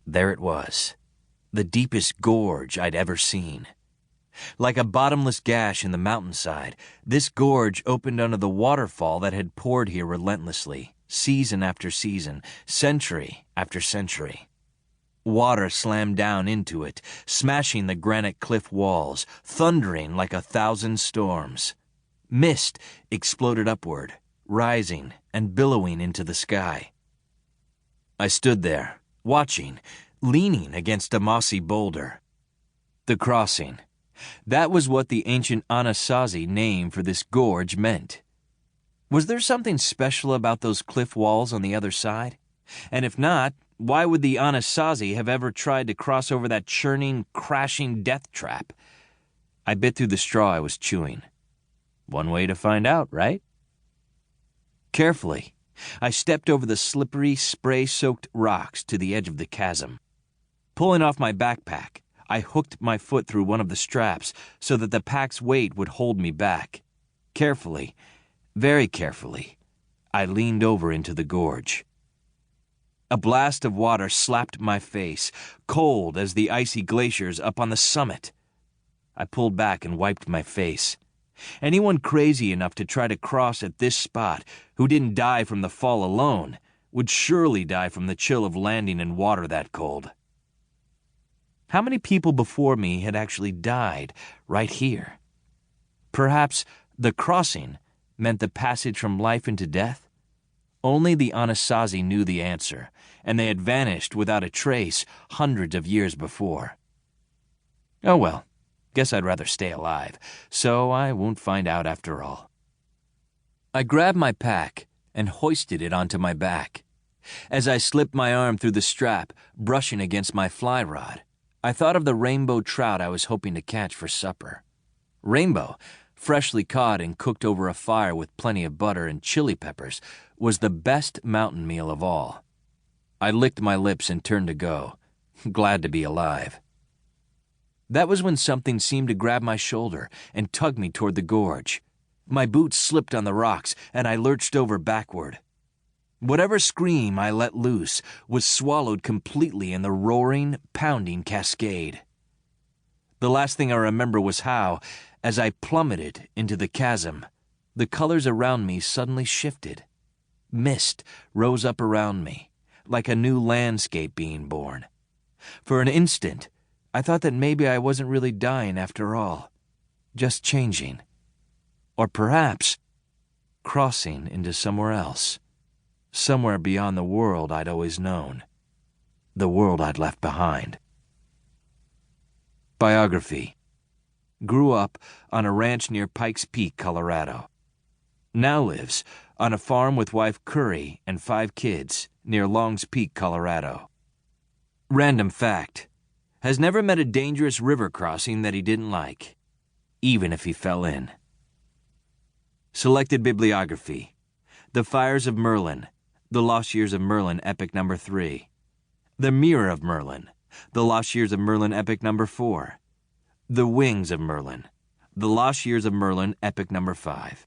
There it was, the deepest gorge I'd ever seen. Like a bottomless gash in the mountainside, this gorge opened under the waterfall that had poured here relentlessly, season after season, century after century. Water slammed down into it, smashing the granite cliff walls, thundering like 1,000 storms. Mist exploded upward, rising and billowing into the sky. I stood there, watching, leaning against a mossy boulder. The crossing. That was what the ancient Anasazi name for this gorge meant. Was there something special about those cliff walls on the other side? And if not, why would the Anasazi have ever tried to cross over that churning, crashing death trap? I bit through the straw I was chewing. One way to find out, right? Carefully, I stepped over the slippery, spray-soaked rocks to the edge of the chasm. Pulling off my backpack, I hooked my foot through one of the straps so that the pack's weight would hold me back. Carefully, very carefully, I leaned over into the gorge. A blast of water slapped my face, cold as the icy glaciers up on the summit. I pulled back and wiped my face. Anyone crazy enough to try to cross at this spot, who didn't die from the fall alone, would surely die from the chill of landing in water that cold. How many people before me had actually died right here? Perhaps the crossing meant the passage from life into death? Only the Anasazi knew the answer, and they had vanished without a trace hundreds of years before. Oh well, guess I'd rather stay alive, so I won't find out after all. I grabbed my pack and hoisted it onto my back. As I slipped my arm through the strap, brushing against my fly rod, I thought of the rainbow trout I was hoping to catch for supper. Rainbow, freshly caught and cooked over a fire with plenty of butter and chili peppers, was the best mountain meal of all. I licked my lips and turned to go, glad to be alive. That was when something seemed to grab my shoulder and tug me toward the gorge. My boots slipped on the rocks, and I lurched over backward. Whatever scream I let loose was swallowed completely in the roaring, pounding cascade. The last thing I remember was how, as I plummeted into the chasm, the colors around me suddenly shifted. Mist rose up around me, like a new landscape being born. For an instant, I thought that maybe I wasn't really dying after all, just changing. Or perhaps crossing into somewhere else. Somewhere beyond the world I'd always known. The world I'd left behind. Biography. Grew up on a ranch near Pikes Peak, Colorado. Now lives on a farm with wife Curry and 5 kids near Longs Peak, Colorado. Random fact. Has never met a dangerous river crossing that he didn't like, even if he fell in. Selected bibliography. The Fires of Merlin, The Lost Years of Merlin, Epic No. 3. The Mirror of Merlin, The Lost Years of Merlin, Epic No. 4. The Wings of Merlin, The Lost Years of Merlin, Epic No. 5.